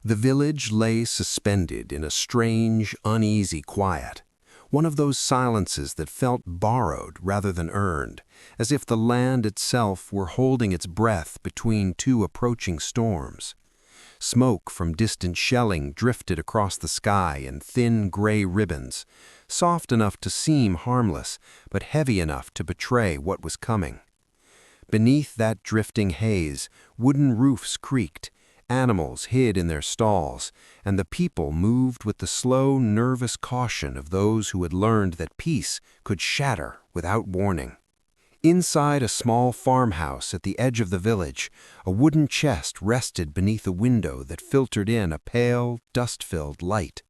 The village lay suspended in a strange, uneasy quiet, one of those silences that felt borrowed rather than earned, as if the land itself were holding its breath between two approaching storms. Smoke from distant shelling drifted across the sky in thin gray ribbons, soft enough to seem harmless, but heavy enough to betray what was coming. Beneath that drifting haze, wooden roofs creaked, animals hid in their stalls, and the people moved with the slow, nervous caution of those who had learned that peace could shatter without warning. Inside a small farmhouse at the edge of the village, a wooden chest rested beneath a window that filtered in a pale, dust-filled light.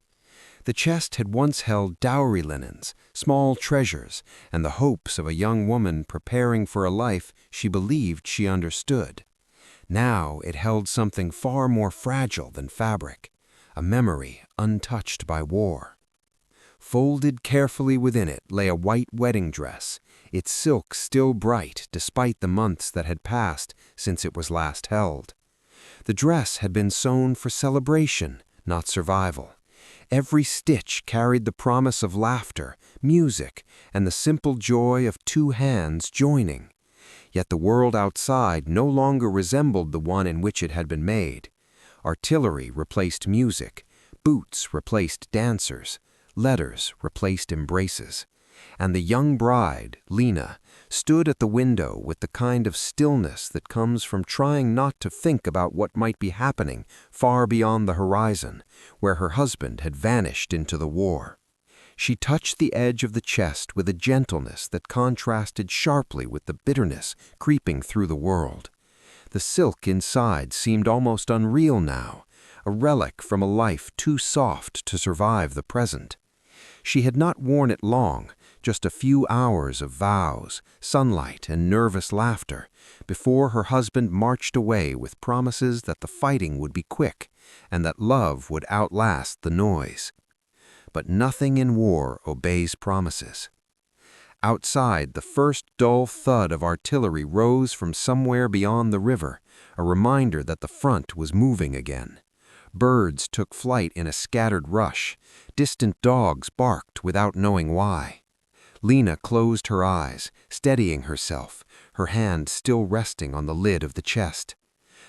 The chest had once held dowry linens, small treasures, and the hopes of a young woman preparing for a life she believed she understood. Now it held something far more fragile than fabric, a memory untouched by war. Folded carefully within it lay a white wedding dress, its silk still bright despite the months that had passed since it was last held. The dress had been sewn for celebration, not survival. Every stitch carried the promise of laughter, music, and the simple joy of two hands joining. Yet the world outside no longer resembled the one in which it had been made. Artillery replaced music, boots replaced dancers, letters replaced embraces. And the young bride, Lena, stood at the window with the kind of stillness that comes from trying not to think about what might be happening far beyond the horizon, where her husband had vanished into the war. She touched the edge of the chest with a gentleness that contrasted sharply with the bitterness creeping through the world. The silk inside seemed almost unreal now, a relic from a life too soft to survive the present. She had not worn it long, just a few hours of vows, sunlight, and nervous laughter, before her husband marched away with promises that the fighting would be quick and that love would outlast the noise. But nothing in war obeys promises. Outside, the first dull thud of artillery rose from somewhere beyond the river, a reminder that the front was moving again. Birds took flight in a scattered rush. Distant dogs barked without knowing why. Lena closed her eyes, steadying herself, her hand still resting on the lid of the chest.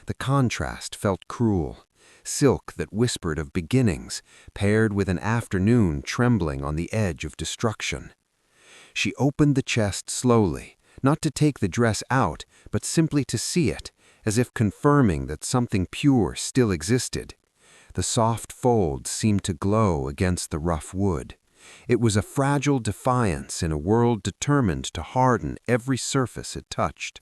The contrast felt cruel. Silk that whispered of beginnings, paired with an afternoon trembling on the edge of destruction. She opened the chest slowly, not to take the dress out, but simply to see it, as if confirming that something pure still existed. The soft folds seemed to glow against the rough wood. It was a fragile defiance in a world determined to harden every surface it touched.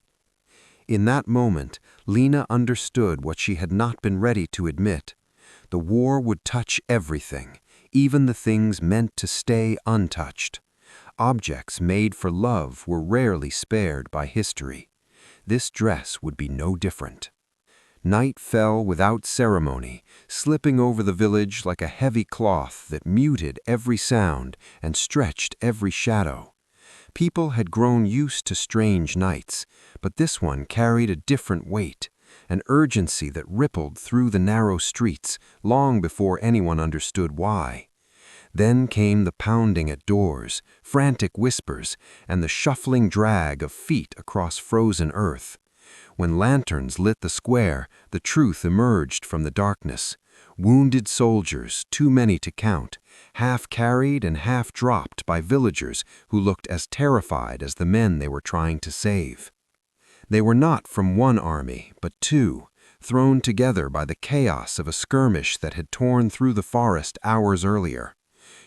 In that moment, Lena understood what she had not been ready to admit. The war would touch everything, even the things meant to stay untouched. Objects made for love were rarely spared by history. This dress would be no different. Night fell without ceremony, slipping over the village like a heavy cloth that muted every sound and stretched every shadow. People had grown used to strange nights, but this one carried a different weight, an urgency that rippled through the narrow streets long before anyone understood why. Then came the pounding at doors, frantic whispers, and the shuffling drag of feet across frozen earth. When lanterns lit the square, the truth emerged from the darkness. Wounded soldiers, too many to count, half carried and half dropped by villagers who looked as terrified as the men they were trying to save. They were not from one army, but two, thrown together by the chaos of a skirmish that had torn through the forest hours earlier.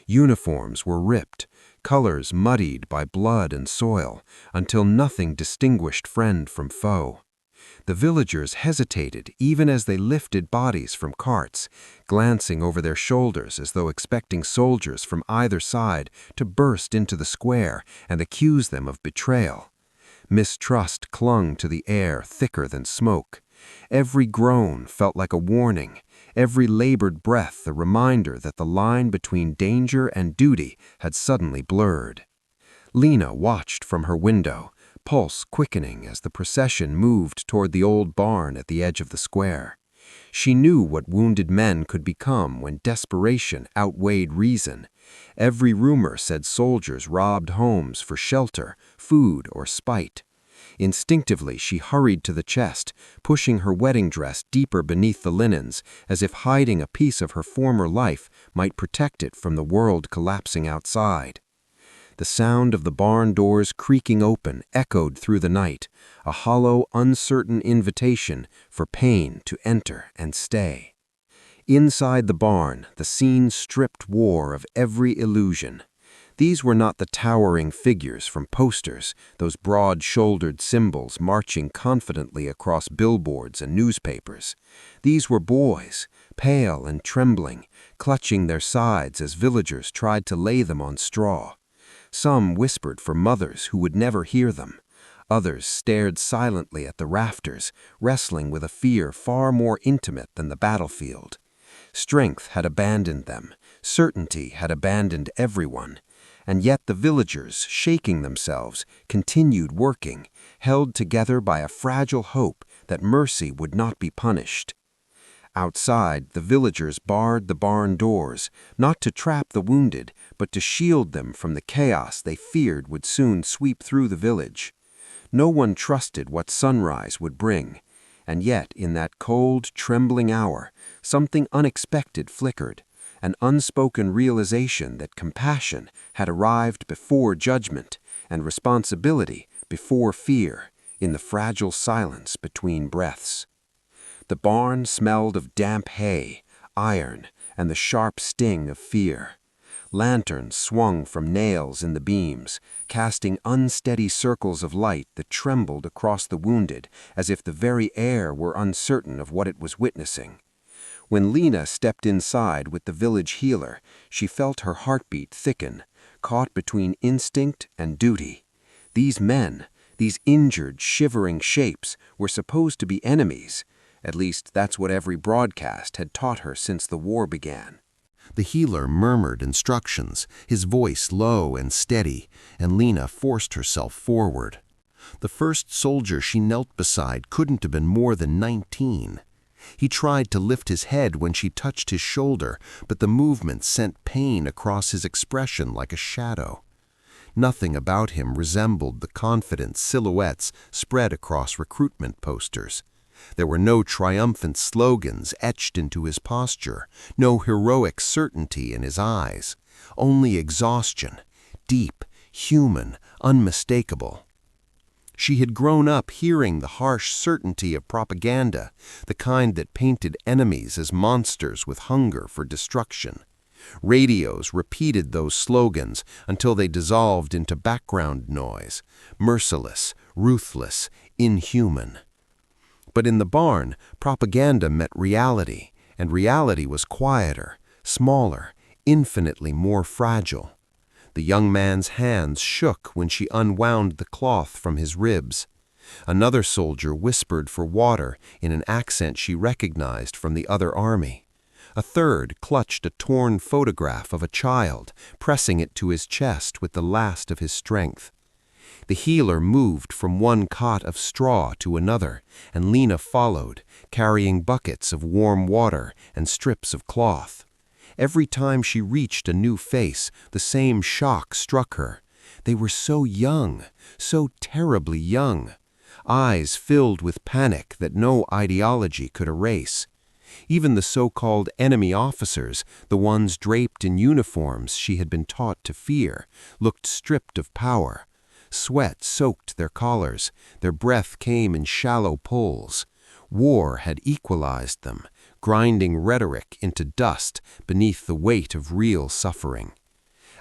Uniforms were ripped, colors muddied by blood and soil, until nothing distinguished friend from foe. The villagers hesitated even as they lifted bodies from carts, glancing over their shoulders as though expecting soldiers from either side to burst into the square and accuse them of betrayal. Mistrust clung to the air thicker than smoke. Every groan felt like a warning, every labored breath a reminder that the line between danger and duty had suddenly blurred. Lena watched from her window, pulse quickening as the procession moved toward the old barn at the edge of the square. She knew what wounded men could become when desperation outweighed reason. Every rumor said soldiers robbed homes for shelter, food, or spite. Instinctively, she hurried to the chest, pushing her wedding dress deeper beneath the linens, as if hiding a piece of her former life might protect it from the world collapsing outside. The sound of the barn doors creaking open echoed through the night, a hollow, uncertain invitation for pain to enter and stay. Inside the barn, the scene stripped war of every illusion. These were not the towering figures from posters, those broad-shouldered symbols marching confidently across billboards and newspapers. These were boys, pale and trembling, clutching their sides as villagers tried to lay them on straw. Some whispered for mothers who would never hear them. Others stared silently at the rafters, wrestling with a fear far more intimate than the battlefield. Strength had abandoned them. Certainty had abandoned everyone. And yet the villagers, shaking themselves, continued working, held together by a fragile hope that mercy would not be punished. Outside, the villagers barred the barn doors, not to trap the wounded, but to shield them from the chaos they feared would soon sweep through the village. No one trusted what sunrise would bring, and yet in that cold, trembling hour, something unexpected flickered, an unspoken realization that compassion had arrived before judgment and responsibility before fear in the fragile silence between breaths. The barn smelled of damp hay, iron, and the sharp sting of fear. Lanterns swung from nails in the beams, casting unsteady circles of light that trembled across the wounded as if the very air were uncertain of what it was witnessing. When Lena stepped inside with the village healer, she felt her heartbeat thicken, caught between instinct and duty. These men, these injured, shivering shapes, were supposed to be enemies. At least that's what every broadcast had taught her since the war began. The healer murmured instructions, his voice low and steady, and Lena forced herself forward. The first soldier she knelt beside couldn't have been more than 19. He tried to lift his head when she touched his shoulder, but the movement sent pain across his expression like a shadow. Nothing about him resembled the confident silhouettes spread across recruitment posters. There were no triumphant slogans etched into his posture, no heroic certainty in his eyes, only exhaustion, deep, human, unmistakable. She had grown up hearing the harsh certainty of propaganda, the kind that painted enemies as monsters with hunger for destruction. Radios repeated those slogans until they dissolved into background noise, merciless, ruthless, inhuman. But in the barn, propaganda met reality, and reality was quieter, smaller, infinitely more fragile. The young man's hands shook when she unwound the cloth from his ribs. Another soldier whispered for water in an accent she recognized from the other army. A third clutched a torn photograph of a child, pressing it to his chest with the last of his strength. The healer moved from one cot of straw to another, and Lena followed, carrying buckets of warm water and strips of cloth. Every time she reached a new face, the same shock struck her. They were so young, so terribly young. Eyes filled with panic that no ideology could erase. Even the so-called enemy officers, the ones draped in uniforms she had been taught to fear, looked stripped of power. Sweat soaked their collars, their breath came in shallow pulls. War had equalized them, grinding rhetoric into dust beneath the weight of real suffering.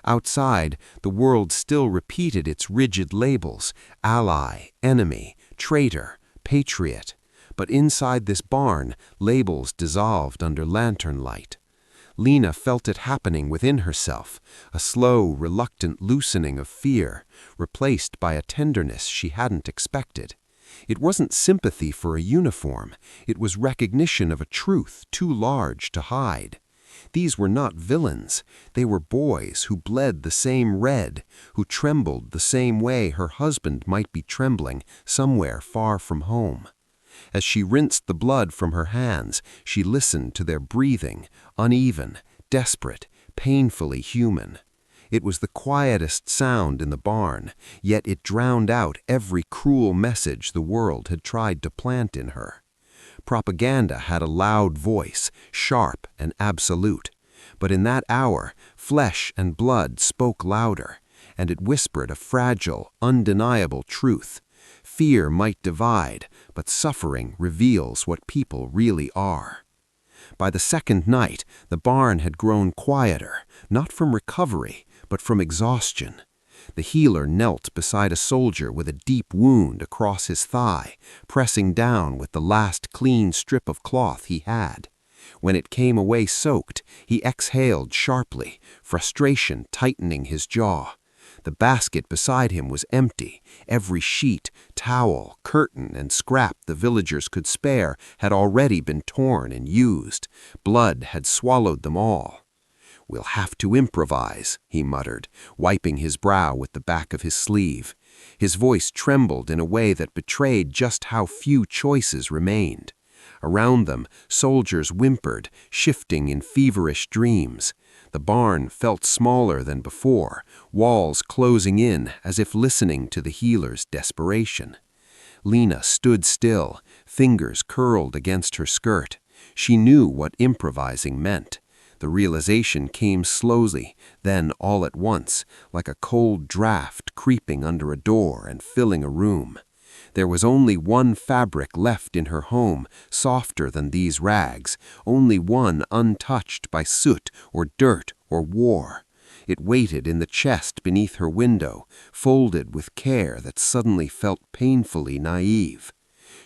Outside, the world still repeated its rigid labels: ally, enemy, traitor, patriot. But inside this barn, labels dissolved under lantern light. Lena felt it happening within herself, a slow, reluctant loosening of fear, replaced by a tenderness she hadn't expected. It wasn't sympathy for a uniform, it was recognition of a truth too large to hide. These were not villains, they were boys who bled the same red, who trembled the same way her husband might be trembling somewhere far from home. As she rinsed the blood from her hands, she listened to their breathing, uneven, desperate, painfully human. It was the quietest sound in the barn, yet it drowned out every cruel message the world had tried to plant in her. Propaganda had a loud voice, sharp and absolute. But in that hour, flesh and blood spoke louder, and it whispered a fragile, undeniable truth. Fear might divide, but suffering reveals what people really are. By the second night, the barn had grown quieter, not from recovery, but from exhaustion. The healer knelt beside a soldier with a deep wound across his thigh, pressing down with the last clean strip of cloth he had. When it came away soaked, he exhaled sharply, frustration tightening his jaw. The basket beside him was empty. Every sheet, towel, curtain, and scrap the villagers could spare had already been torn and used. Blood had swallowed them all. "We'll have to improvise," he muttered, wiping his brow with the back of his sleeve. His voice trembled in a way that betrayed just how few choices remained. Around them, soldiers whimpered, shifting in feverish dreams. The barn felt smaller than before, walls closing in as if listening to the healer's desperation. Lena stood still, fingers curled against her skirt. She knew what improvising meant. The realization came slowly, then all at once, like a cold draft creeping under a door and filling a room. There was only one fabric left in her home, softer than these rags, only one untouched by soot or dirt or war. It waited in the chest beneath her window, folded with care that suddenly felt painfully naive.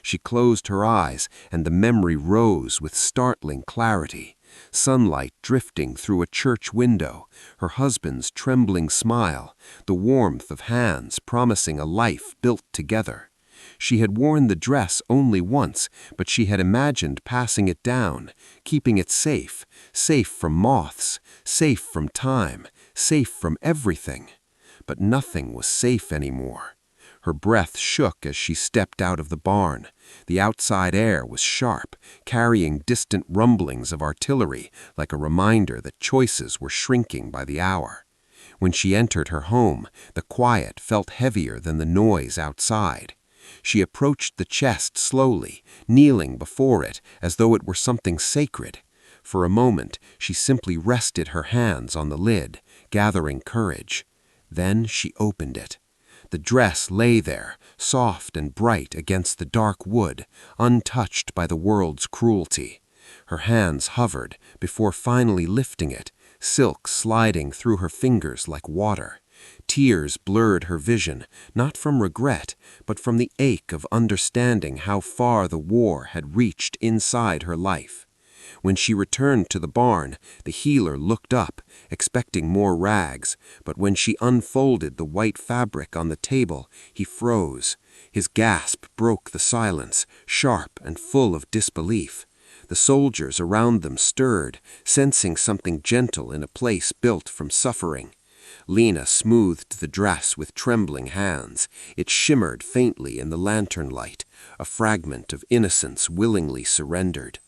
She closed her eyes, and the memory rose with startling clarity. Sunlight drifting through a church window, her husband's trembling smile, the warmth of hands promising a life built together. She had worn the dress only once, but she had imagined passing it down, keeping it safe, safe from moths, safe from time, safe from everything. But nothing was safe anymore. Her breath shook as she stepped out of the barn. The outside air was sharp, carrying distant rumblings of artillery, like a reminder that choices were shrinking by the hour. When she entered her home, the quiet felt heavier than the noise outside. She approached the chest slowly, kneeling before it as though it were something sacred. For a moment, she simply rested her hands on the lid, gathering courage. Then she opened it. The dress lay there, soft and bright against the dark wood, untouched by the world's cruelty. Her hands hovered before finally lifting it, silk sliding through her fingers like water. Tears blurred her vision, not from regret, but from the ache of understanding how far the war had reached inside her life. When she returned to the barn, the healer looked up, expecting more rags, but when she unfolded the white fabric on the table, he froze. His gasp broke the silence, sharp and full of disbelief. The soldiers around them stirred, sensing something gentle in a place built from suffering. Lena smoothed the dress with trembling hands. It shimmered faintly in the lantern light, a fragment of innocence willingly surrendered.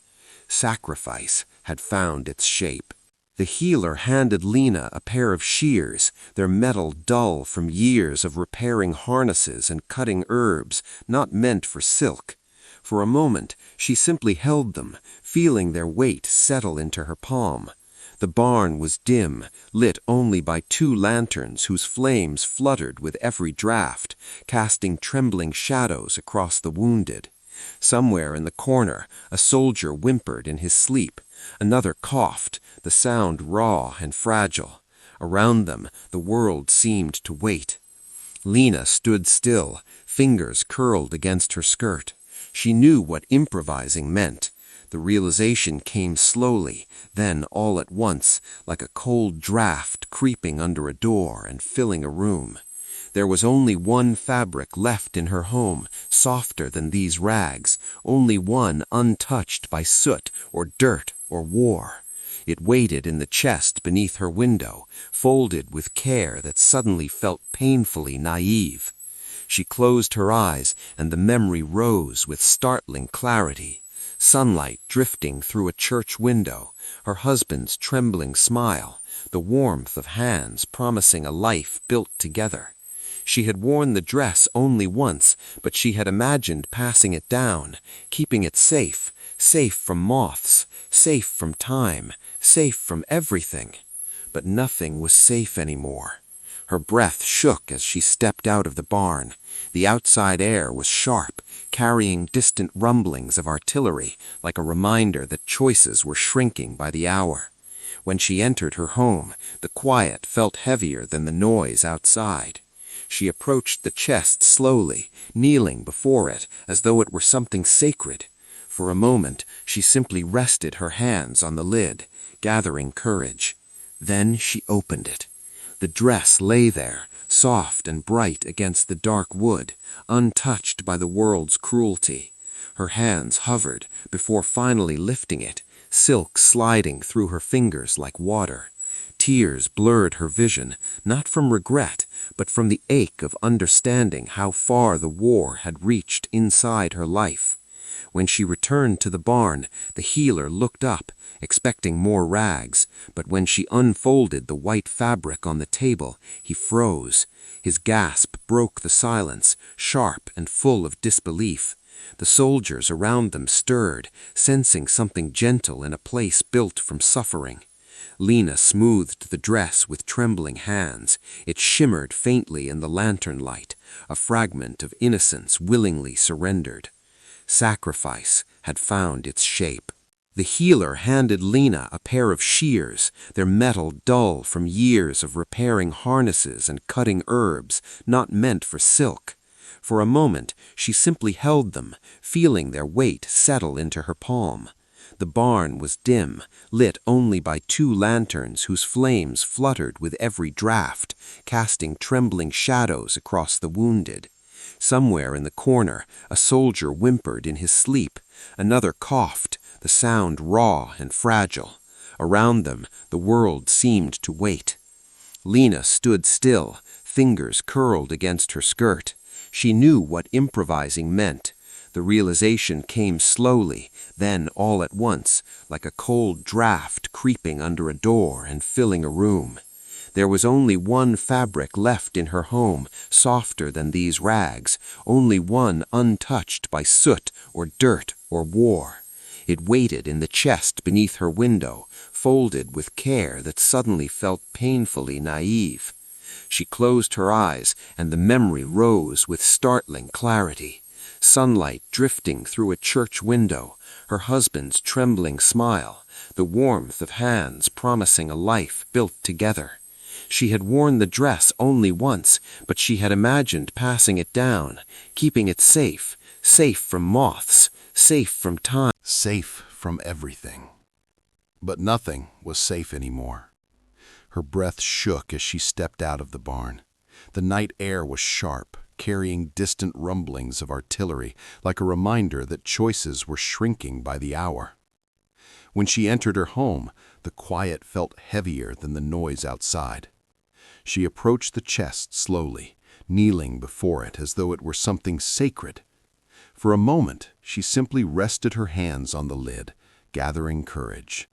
Sacrifice had found its shape. The healer handed Lena a pair of shears, their metal dull from years of repairing harnesses and cutting herbs, not meant for silk. For a moment, she simply held them, feeling their weight settle into her palm. The barn was dim, lit only by 2 lanterns whose flames fluttered with every draft, casting trembling shadows across the wounded. Somewhere in the corner, a soldier whimpered in his sleep. Another coughed, the sound raw and fragile. Around them, the world seemed to wait. Lena stood still, fingers curled against her skirt. She knew what improvising meant. The realization came slowly, then all at once, like a cold draft creeping under a door and filling a room. There was only one fabric left in her home, softer than these rags, only one untouched by soot or dirt or war. It waited in the chest beneath her window, folded with care that suddenly felt painfully naive. She closed her eyes, and the memory rose with startling clarity. Sunlight drifting through a church window, her husband's trembling smile, the warmth of hands promising a life built together. She had worn the dress only once, but she had imagined passing it down, keeping it safe, safe from moths, safe from time, safe from everything. But nothing was safe anymore. Her breath shook as she stepped out of the barn. The outside air was sharp, carrying distant rumblings of artillery, like a reminder that choices were shrinking by the hour. When she entered her home, the quiet felt heavier than the noise outside. She approached the chest slowly, kneeling before it as though it were something sacred. For a moment, she simply rested her hands on the lid, gathering courage. Then she opened it. The dress lay there, soft and bright against the dark wood, untouched by the world's cruelty. Her hands hovered before finally lifting it, silk sliding through her fingers like water. Tears blurred her vision, not from regret, but from the ache of understanding how far the war had reached inside her life. When she returned to the barn, the healer looked up, expecting more rags, but when she unfolded the white fabric on the table, he froze. His gasp broke the silence, sharp and full of disbelief. The soldiers around them stirred, sensing something gentle in a place built from suffering. Lena smoothed the dress with trembling hands. It shimmered faintly in the lantern light, a fragment of innocence willingly surrendered. Sacrifice had found its shape. The healer handed Lena a pair of shears, their metal dull from years of repairing harnesses and cutting herbs, not meant for silk. For a moment, she simply held them, feeling their weight settle into her palm. The barn was dim, lit only by 2 lanterns whose flames fluttered with every draft, casting trembling shadows across the wounded. Somewhere in the corner, a soldier whimpered in his sleep. Another coughed, the sound raw and fragile. Around them, the world seemed to wait. Lena stood still, fingers curled against her skirt. She knew what improvising meant. The realization came slowly, then all at once, like a cold draft creeping under a door and filling a room. There was only one fabric left in her home, softer than these rags, only one untouched by soot or dirt or war. It waited in the chest beneath her window, folded with care that suddenly felt painfully naive. She closed her eyes, and the memory rose with startling clarity. Sunlight drifting through a church window, her husband's trembling smile, the warmth of hands promising a life built together. She had worn the dress only once, but she had imagined passing it down, keeping it safe, safe from moths, safe from time. Safe from everything. But nothing was safe anymore. Her breath shook as she stepped out of the barn. The night air was sharp, carrying distant rumblings of artillery, like a reminder that choices were shrinking by the hour. When she entered her home, the quiet felt heavier than the noise outside. She approached the chest slowly, kneeling before it as though it were something sacred. For a moment, she simply rested her hands on the lid, gathering courage.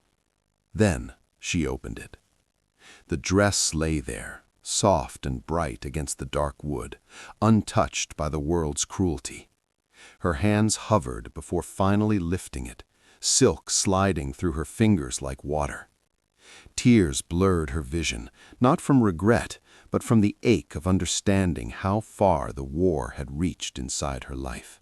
Then she opened it. The dress lay there, soft and bright against the dark wood, untouched by the world's cruelty. Her hands hovered before finally lifting it, silk sliding through her fingers like water. Tears blurred her vision, not from regret, but from the ache of understanding how far the war had reached inside her life.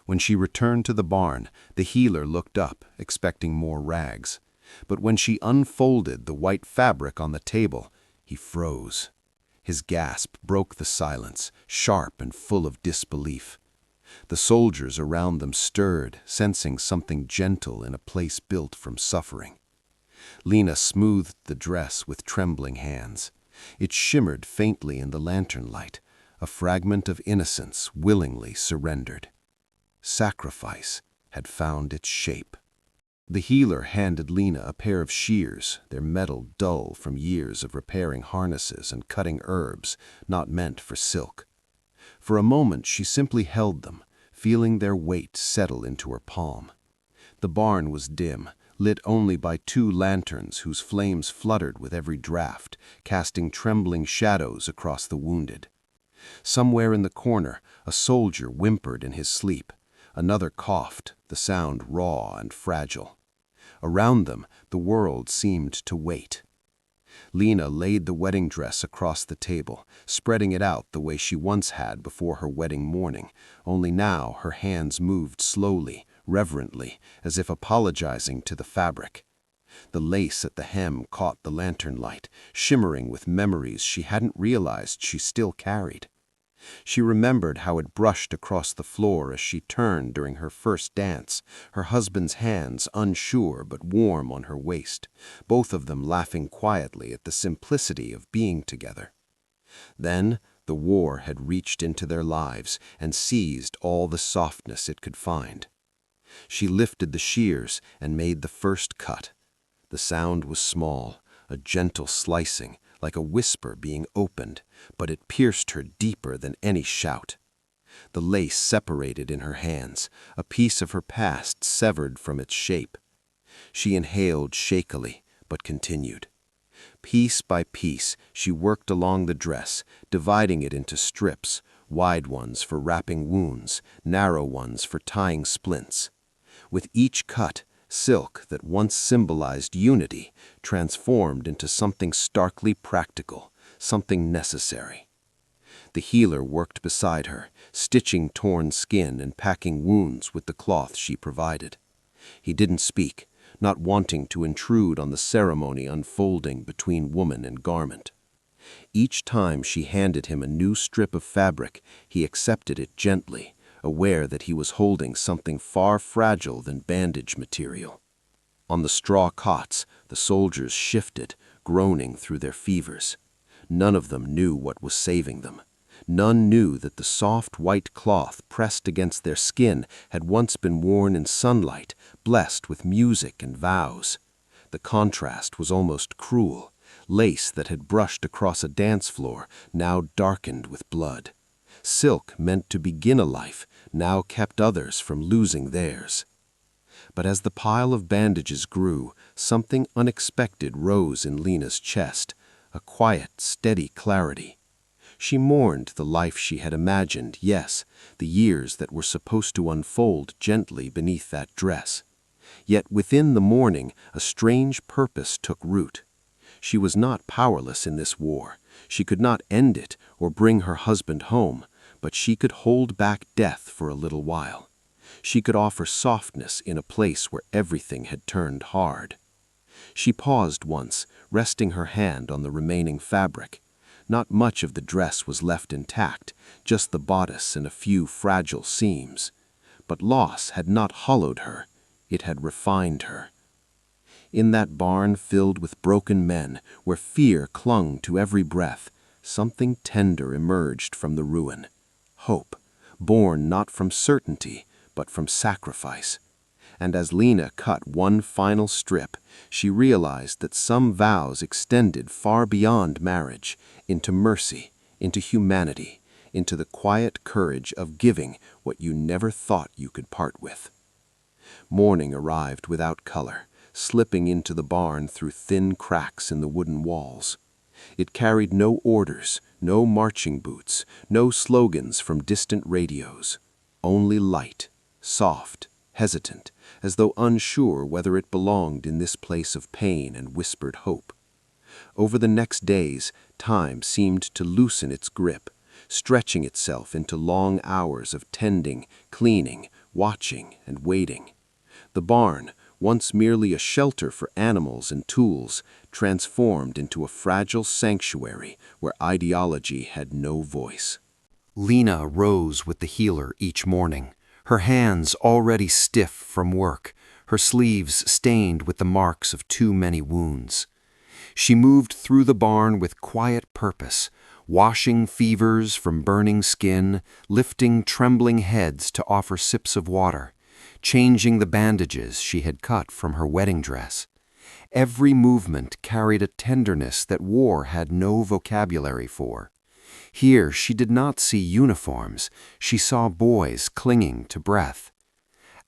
When she returned to the barn, the healer looked up, expecting more rags. But when she unfolded the white fabric on the table, he froze. His gasp broke the silence, sharp and full of disbelief. The soldiers around them stirred, sensing something gentle in a place built from suffering. Lena smoothed the dress with trembling hands. It shimmered faintly in the lantern light, a fragment of innocence willingly surrendered. Sacrifice had found its shape. The healer handed Lena a pair of shears, their metal dull from years of repairing harnesses and cutting herbs, not meant for silk. For a moment she simply held them, feeling their weight settle into her palm. The barn was dim, lit only by 2 lanterns whose flames fluttered with every draft, casting trembling shadows across the wounded. Somewhere in the corner, a soldier whimpered in his sleep. Another coughed, the sound raw and fragile. Around them, the world seemed to wait. Lena laid the wedding dress across the table, spreading it out the way she once had before her wedding morning, only now her hands moved slowly, reverently, as if apologizing to the fabric. The lace at the hem caught the lantern light, shimmering with memories she hadn't realized she still carried. She remembered how it brushed across the floor as she turned during her first dance, her husband's hands unsure but warm on her waist, both of them laughing quietly at the simplicity of being together. Then the war had reached into their lives and seized all the softness it could find. She lifted the shears and made the first cut. The sound was small, a gentle slicing, like a whisper being opened, but it pierced her deeper than any shout. The lace separated in her hands, a piece of her past severed from its shape. She inhaled shakily, but continued. Piece by piece, she worked along the dress, dividing it into strips, wide ones for wrapping wounds, narrow ones for tying splints. With each cut, silk that once symbolized unity transformed into something starkly practical, something necessary. The healer worked beside her, stitching torn skin and packing wounds with the cloth she provided. He didn't speak, not wanting to intrude on the ceremony unfolding between woman and garment. Each time she handed him a new strip of fabric, he accepted it gently, aware that he was holding something far fragile than bandage material. On the straw cots, the soldiers shifted, groaning through their fevers. None of them knew what was saving them. None knew that the soft white cloth pressed against their skin had once been worn in sunlight, blessed with music and vows. The contrast was almost cruel. Lace that had brushed across a dance floor, now darkened with blood. Silk meant to begin a life, now kept others from losing theirs. But as the pile of bandages grew, something unexpected rose in Lena's chest, a quiet, steady clarity. She mourned the life she had imagined, yes, the years that were supposed to unfold gently beneath that dress. Yet within the mourning, a strange purpose took root. She was not powerless in this war. She could not end it or bring her husband home, but she could hold back death for a little while. She could offer softness in a place where everything had turned hard. She paused once, resting her hand on the remaining fabric. Not much of the dress was left intact, just the bodice and a few fragile seams. But loss had not hollowed her, it had refined her. In that barn filled with broken men, where fear clung to every breath, something tender emerged from the ruin. Hope, born not from certainty, but from sacrifice. And as Lena cut one final strip, she realized that some vows extended far beyond marriage, into mercy, into humanity, into the quiet courage of giving what you never thought you could part with. Morning arrived without color, slipping into the barn through thin cracks in the wooden walls. It carried no orders, no marching boots, no slogans from distant radios. Only light, soft, hesitant, as though unsure whether it belonged in this place of pain and whispered hope. Over the next days, time seemed to loosen its grip, stretching itself into long hours of tending, cleaning, watching, and waiting. The barn, once merely a shelter for animals and tools, transformed into a fragile sanctuary where ideology had no voice. Lena rose with the healer each morning, her hands already stiff from work, her sleeves stained with the marks of too many wounds. She moved through the barn with quiet purpose, washing fevers from burning skin, lifting trembling heads to offer sips of water, changing the bandages she had cut from her wedding dress. Every movement carried a tenderness that war had no vocabulary for. Here she did not see uniforms, she saw boys clinging to breath.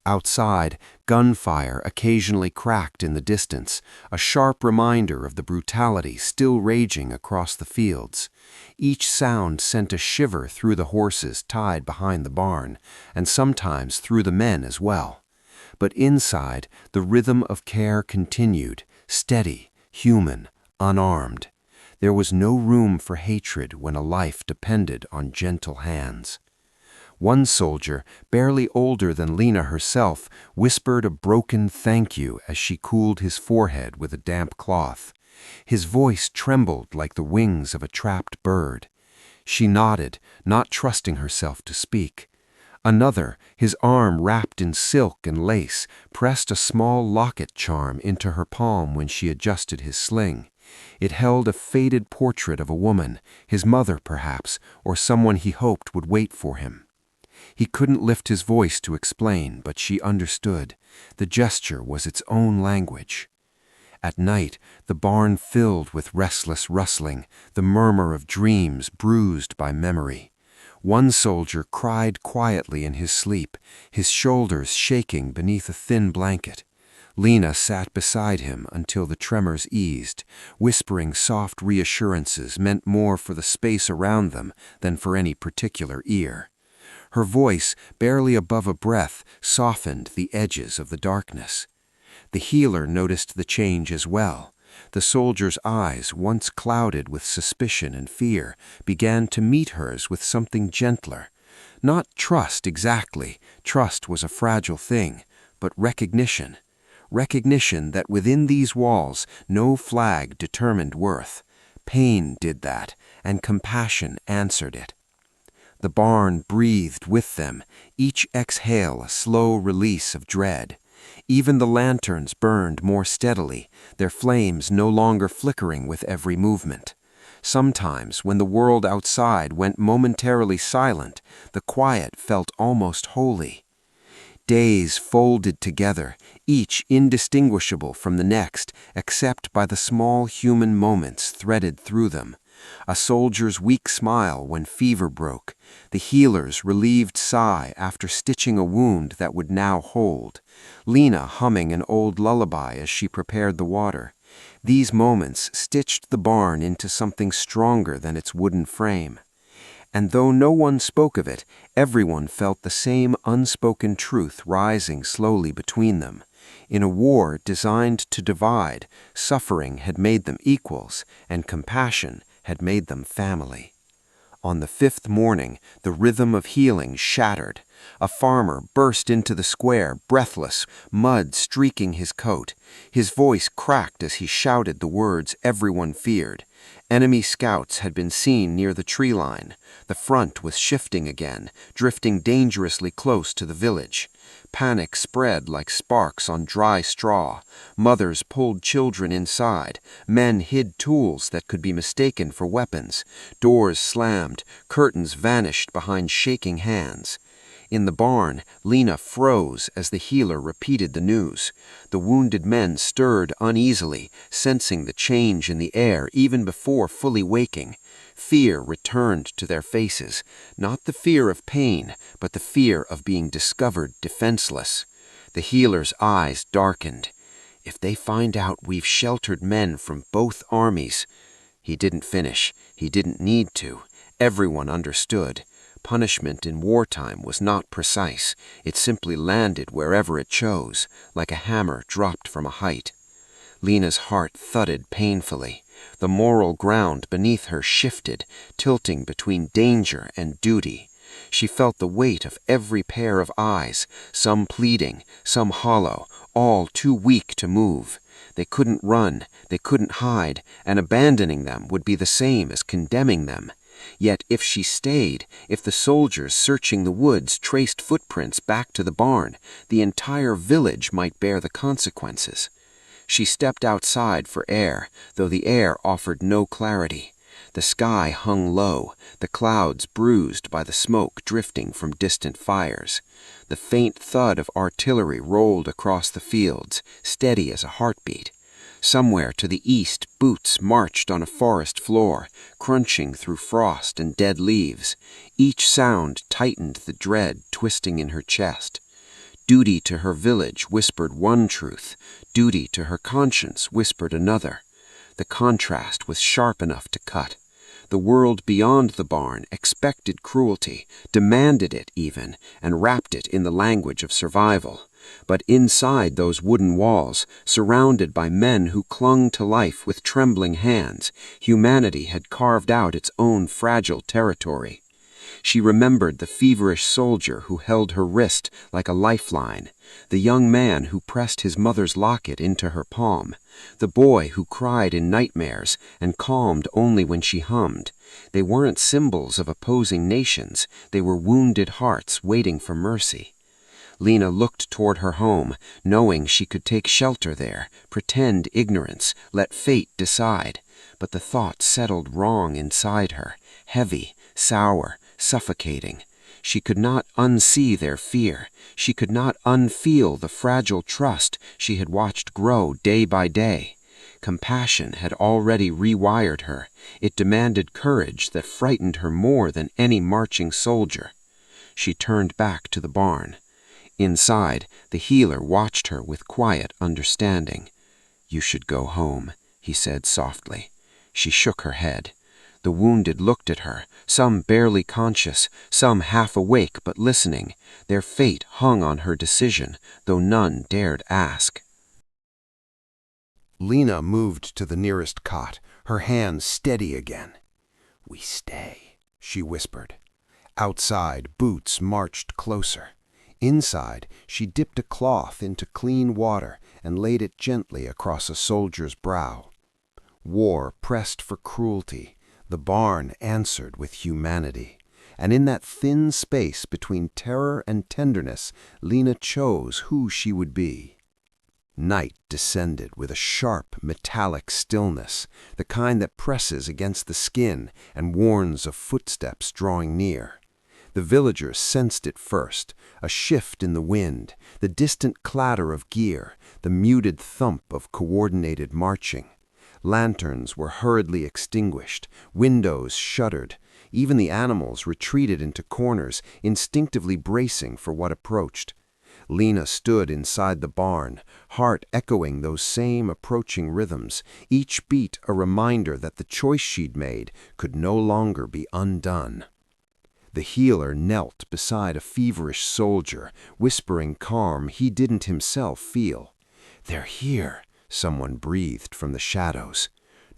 Outside, gunfire occasionally cracked in the distance, a sharp reminder of the brutality still raging across the fields. Each sound sent a shiver through the horses tied behind the barn, and sometimes through the men as well. But inside, the rhythm of care continued, steady, human, unarmed. There was no room for hatred when a life depended on gentle hands. One soldier, barely older than Lena herself, whispered a broken thank you as she cooled his forehead with a damp cloth. His voice trembled like the wings of a trapped bird. She nodded, not trusting herself to speak. Another, his arm wrapped in silk and lace, pressed a small locket charm into her palm when she adjusted his sling. It held a faded portrait of a woman, his mother perhaps, or someone he hoped would wait for him. He couldn't lift his voice to explain, but she understood. The gesture was its own language. At night, the barn filled with restless rustling, the murmur of dreams bruised by memory. One soldier cried quietly in his sleep, his shoulders shaking beneath a thin blanket. Lena sat beside him until the tremors eased, whispering soft reassurances meant more for the space around them than for any particular ear. Her voice, barely above a breath, softened the edges of the darkness. The healer noticed the change as well. The soldier's eyes, once clouded with suspicion and fear, began to meet hers with something gentler. Not trust exactly, trust was a fragile thing, but recognition. Recognition that within these walls no flag determined worth. Pain did that, and compassion answered it. The barn breathed with them, each exhale a slow release of dread. Even the lanterns burned more steadily, their flames no longer flickering with every movement. Sometimes, when the world outside went momentarily silent, the quiet felt almost holy. Days folded together, each indistinguishable from the next, except by the small human moments threaded through them. A soldier's weak smile when fever broke, the healer's relieved sigh after stitching a wound that would now hold, Lena humming an old lullaby as she prepared the water. These moments stitched the barn into something stronger than its wooden frame. And though no one spoke of it, everyone felt the same unspoken truth rising slowly between them. In a war designed to divide, suffering had made them equals, and compassion had made them family. On the fifth morning, the rhythm of healing shattered. A farmer burst into the square, breathless, mud streaking his coat. His voice cracked as he shouted the words everyone feared. Enemy scouts had been seen near the tree line. The front was shifting again, drifting dangerously close to the village. Panic spread like sparks on dry straw. Mothers pulled children inside. Men hid tools that could be mistaken for weapons. Doors slammed. Curtains vanished behind shaking hands. In the barn, Lena froze as the healer repeated the news. The wounded men stirred uneasily, sensing the change in the air even before fully waking. Fear returned to their faces, not the fear of pain, but the fear of being discovered defenseless. The healer's eyes darkened. If they find out we've sheltered men from both armies... He didn't finish. He didn't need to. Everyone understood. Punishment in wartime was not precise. It simply landed wherever it chose, like a hammer dropped from a height. Lena's heart thudded painfully. The moral ground beneath her shifted, tilting between danger and duty. She felt the weight of every pair of eyes, some pleading, some hollow, all too weak to move. They couldn't run, they couldn't hide, and abandoning them would be the same as condemning them. Yet if she stayed, if the soldiers searching the woods traced footprints back to the barn, the entire village might bear the consequences. She stepped outside for air, though the air offered no clarity. The sky hung low, the clouds bruised by the smoke drifting from distant fires. The faint thud of artillery rolled across the fields, steady as a heartbeat. Somewhere to the east, boots marched on a forest floor, crunching through frost and dead leaves. Each sound tightened the dread twisting in her chest. Duty to her village whispered one truth. Duty to her conscience whispered another. The contrast was sharp enough to cut. The world beyond the barn expected cruelty, demanded it even, and wrapped it in the language of survival. But inside those wooden walls, surrounded by men who clung to life with trembling hands, humanity had carved out its own fragile territory. She remembered the feverish soldier who held her wrist like a lifeline, the young man who pressed his mother's locket into her palm, the boy who cried in nightmares and calmed only when she hummed. They weren't symbols of opposing nations, they were wounded hearts waiting for mercy. Lena looked toward her home, knowing she could take shelter there, pretend ignorance, let fate decide. But the thought settled wrong inside her, heavy, sour, suffocating. She could not unsee their fear. She could not unfeel the fragile trust she had watched grow day by day. Compassion had already rewired her. It demanded courage that frightened her more than any marching soldier. She turned back to the barn. Inside, the healer watched her with quiet understanding. "You should go home," he said softly. She shook her head. The wounded looked at her, some barely conscious, some half awake but listening. Their fate hung on her decision, though none dared ask. Lena moved to the nearest cot, her hands steady again. "We stay," she whispered. Outside, boots marched closer. Inside, she dipped a cloth into clean water and laid it gently across a soldier's brow. War pressed for cruelty. The barn answered with humanity. And in that thin space between terror and tenderness, Lena chose who she would be. Night descended with a sharp, metallic stillness, the kind that presses against the skin and warns of footsteps drawing near. The villagers sensed it first, a shift in the wind, the distant clatter of gear, the muted thump of coordinated marching. Lanterns were hurriedly extinguished, windows shuttered. Even the animals retreated into corners, instinctively bracing for what approached. Lena stood inside the barn, heart echoing those same approaching rhythms, each beat a reminder that the choice she'd made could no longer be undone. The healer knelt beside a feverish soldier, whispering calm he didn't himself feel. "They're here," someone breathed from the shadows.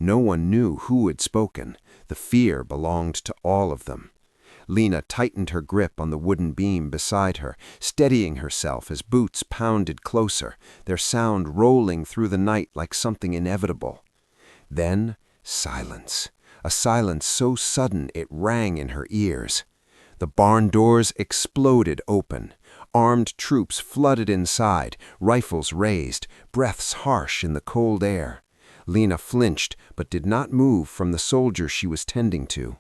No one knew who had spoken. The fear belonged to all of them. Lena tightened her grip on the wooden beam beside her, steadying herself as boots pounded closer, their sound rolling through the night like something inevitable. Then, silence. A silence so sudden it rang in her ears. The barn doors exploded open. Armed troops flooded inside, rifles raised, breaths harsh in the cold air. Lena flinched, but did not move from the soldier she was tending to.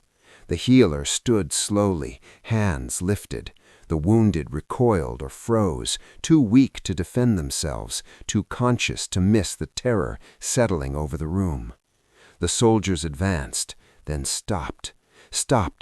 The healer stood slowly, hands lifted. The wounded recoiled or froze, too weak to defend themselves, too conscious to miss the terror settling over the room. The soldiers advanced, then stopped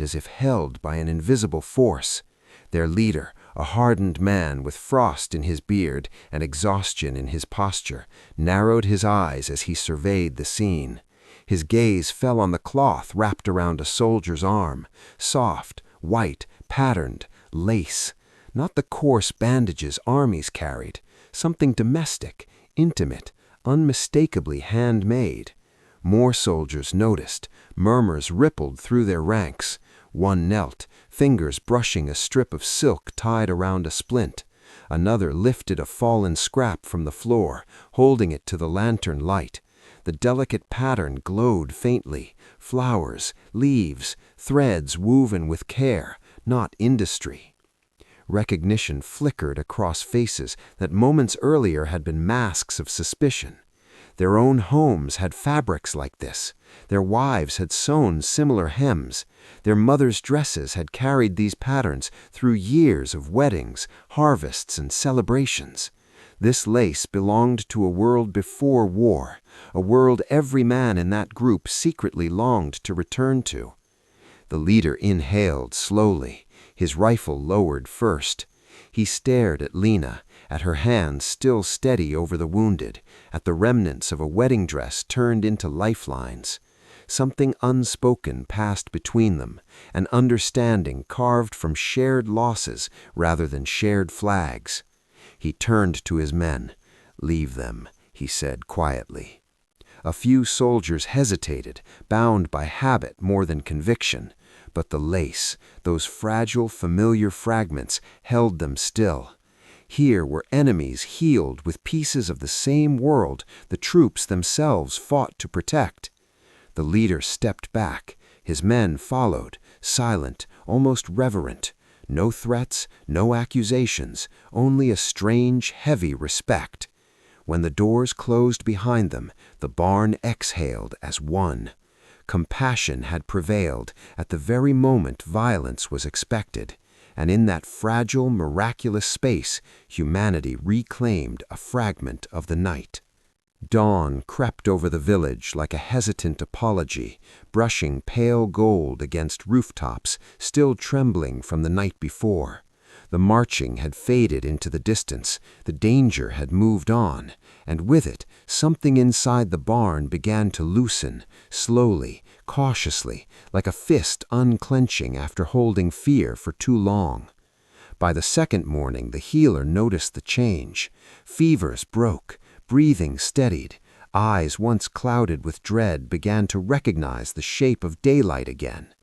as if held by an invisible force. Their leader, a hardened man with frost in his beard and exhaustion in his posture, narrowed his eyes as he surveyed the scene. His gaze fell on the cloth wrapped around a soldier's arm, soft, white, patterned, lace. Not the coarse bandages armies carried, something domestic, intimate, unmistakably handmade. More soldiers noticed. Murmurs rippled through their ranks. One knelt, fingers brushing a strip of silk tied around a splint. Another lifted a fallen scrap from the floor, holding it to the lantern light. The delicate pattern glowed faintly. Flowers, leaves, threads woven with care, not industry. Recognition flickered across faces that moments earlier had been masks of suspicion. Their own homes had fabrics like this. Their wives had sewn similar hems. Their mothers' dresses had carried these patterns through years of weddings, harvests, and celebrations. This lace belonged to a world before war, a world every man in that group secretly longed to return to. The leader inhaled slowly, his rifle lowered first. He stared at Lena, at her hands still steady over the wounded, at the remnants of a wedding dress turned into lifelines. Something unspoken passed between them, an understanding carved from shared losses rather than shared flags. He turned to his men. "Leave them," he said quietly. A few soldiers hesitated, bound by habit more than conviction, but the lace, those fragile, familiar fragments, held them still. Here were enemies healed with pieces of the same world the troops themselves fought to protect. The leader stepped back. His men followed, silent, almost reverent. No threats, no accusations, only a strange, heavy respect. When the doors closed behind them, the barn exhaled as one. Compassion had prevailed at the very moment violence was expected, and in that fragile, miraculous space, humanity reclaimed a fragment of the night. Dawn crept over the village like a hesitant apology, brushing pale gold against rooftops still trembling from the night before. The marching had faded into the distance, the danger had moved on, and with it, something inside the barn began to loosen, slowly, cautiously, like a fist unclenching after holding fear for too long. By the second morning, the healer noticed the change. Fevers broke, breathing steadied, eyes once clouded with dread began to recognize the shape of daylight again.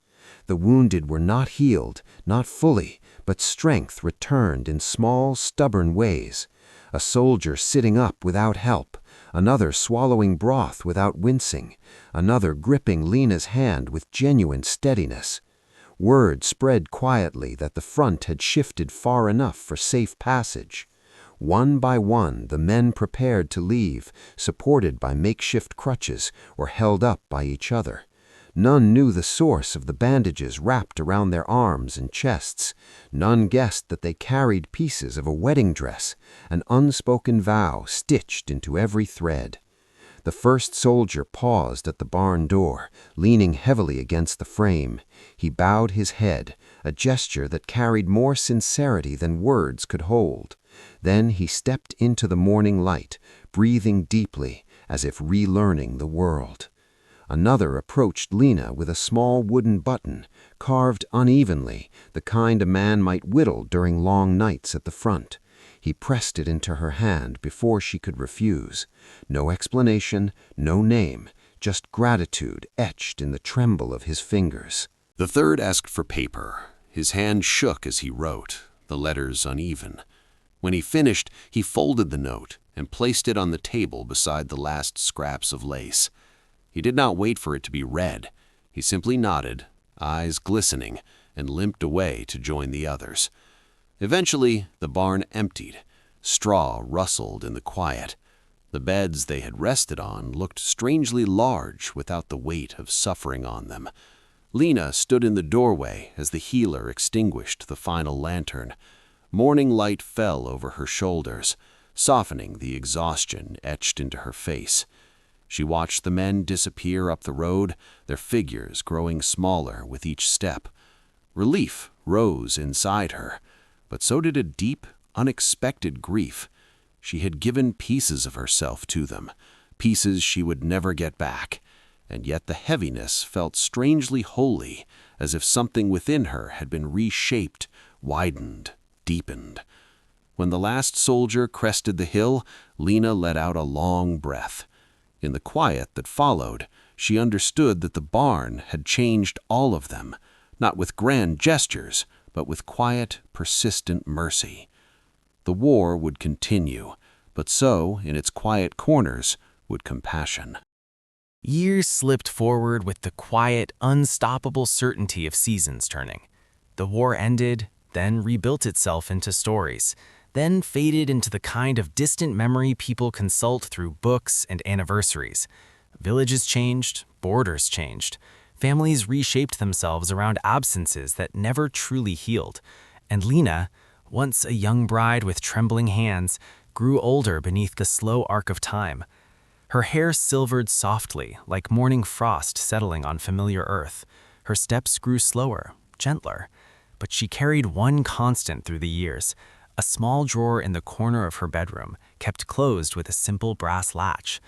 The wounded were not healed, not fully, but strength returned in small, stubborn ways. A soldier sitting up without help, another swallowing broth without wincing, another gripping Lena's hand with genuine steadiness. Word spread quietly that the front had shifted far enough for safe passage. One by one, the men prepared to leave, supported by makeshift crutches or held up by each other. None knew the source of the bandages wrapped around their arms and chests. None guessed that they carried pieces of a wedding dress, an unspoken vow stitched into every thread. The first soldier paused at the barn door, leaning heavily against the frame. He bowed his head, a gesture that carried more sincerity than words could hold. Then he stepped into the morning light, breathing deeply, as if relearning the world. Another approached Lena with a small wooden button, carved unevenly, the kind a man might whittle during long nights at the front. He pressed it into her hand before she could refuse. No explanation, no name, just gratitude etched in the tremble of his fingers. The third asked for paper. His hand shook as he wrote, the letters uneven. When he finished, he folded the note and placed it on the table beside the last scraps of lace. He did not wait for it to be read. He simply nodded, eyes glistening, and limped away to join the others. Eventually, the barn emptied. Straw rustled in the quiet. The beds they had rested on looked strangely large without the weight of suffering on them. Lena stood in the doorway as the healer extinguished the final lantern. Morning light fell over her shoulders, softening the exhaustion etched into her face. She watched the men disappear up the road, their figures growing smaller with each step. Relief rose inside her, but so did a deep, unexpected grief. She had given pieces of herself to them, pieces she would never get back, and yet the heaviness felt strangely holy, as if something within her had been reshaped, widened, deepened. When the last soldier crested the hill, Lena let out a long breath. In the quiet that followed, she understood that the barn had changed all of them, not with grand gestures, but with quiet, persistent mercy. The war would continue, but so, in its quiet corners, would compassion. Years slipped forward with the quiet, unstoppable certainty of seasons turning. The war ended, then rebuilt itself into stories, then faded into the kind of distant memory people consult through books and anniversaries. Villages changed, borders changed. Families reshaped themselves around absences that never truly healed. And Lena, once a young bride with trembling hands, grew older beneath the slow arc of time. Her hair silvered softly, like morning frost settling on familiar earth. Her steps grew slower, gentler. But she carried one constant through the years. A small drawer in the corner of her bedroom, kept closed with a simple brass latch.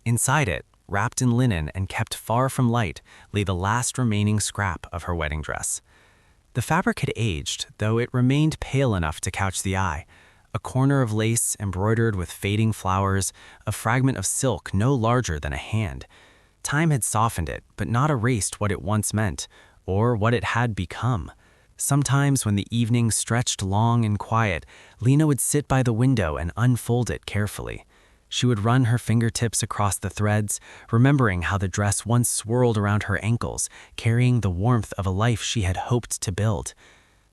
Inside it, wrapped in linen and kept far from light, lay the last remaining scrap of her wedding dress. The fabric had aged, though it remained pale enough to catch the eye. A corner of lace embroidered with fading flowers, a fragment of silk no larger than a hand. Time had softened it, but not erased what it once meant, or what it had become. Sometimes when the evening stretched long and quiet, Lena would sit by the window and unfold it carefully. She would run her fingertips across the threads, remembering how the dress once swirled around her ankles, carrying the warmth of a life she had hoped to build.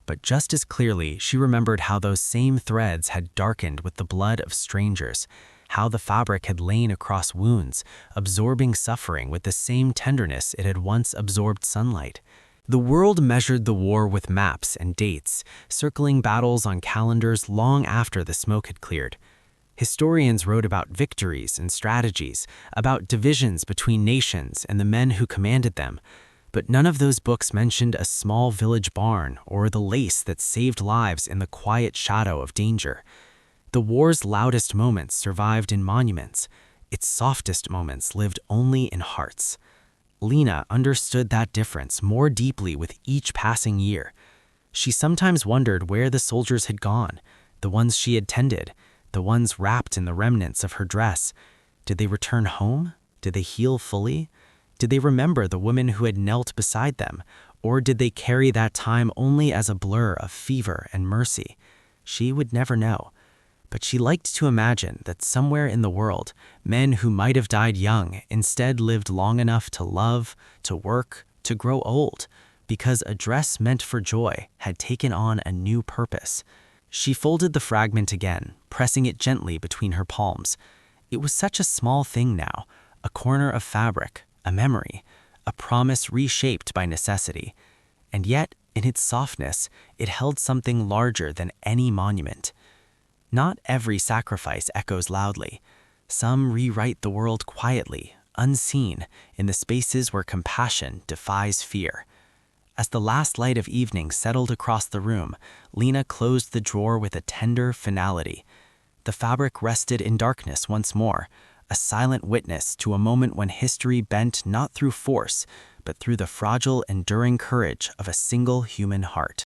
But just as clearly, she remembered how those same threads had darkened with the blood of strangers, how the fabric had lain across wounds, absorbing suffering with the same tenderness it had once absorbed sunlight. The world measured the war with maps and dates, circling battles on calendars long after the smoke had cleared. Historians wrote about victories and strategies, about divisions between nations and the men who commanded them. But none of those books mentioned a small village barn or the lace that saved lives in the quiet shadow of danger. The war's loudest moments survived in monuments. Its softest moments lived only in hearts. Lena understood that difference more deeply with each passing year. She sometimes wondered where the soldiers had gone, the ones she had tended, the ones wrapped in the remnants of her dress. Did they return home? Did they heal fully? Did they remember the woman who had knelt beside them? Or did they carry that time only as a blur of fever and mercy? She would never know. But she liked to imagine that somewhere in the world, men who might have died young instead lived long enough to love, to work, to grow old, because a dress meant for joy had taken on a new purpose. She folded the fragment again, pressing it gently between her palms. It was such a small thing now, a corner of fabric, a memory, a promise reshaped by necessity. And yet, in its softness, it held something larger than any monument. Not every sacrifice echoes loudly. Some rewrite the world quietly, unseen, in the spaces where compassion defies fear. As the last light of evening settled across the room, Lena closed the drawer with a tender finality. The fabric rested in darkness once more, a silent witness to a moment when history bent not through force, but through the fragile, enduring courage of a single human heart.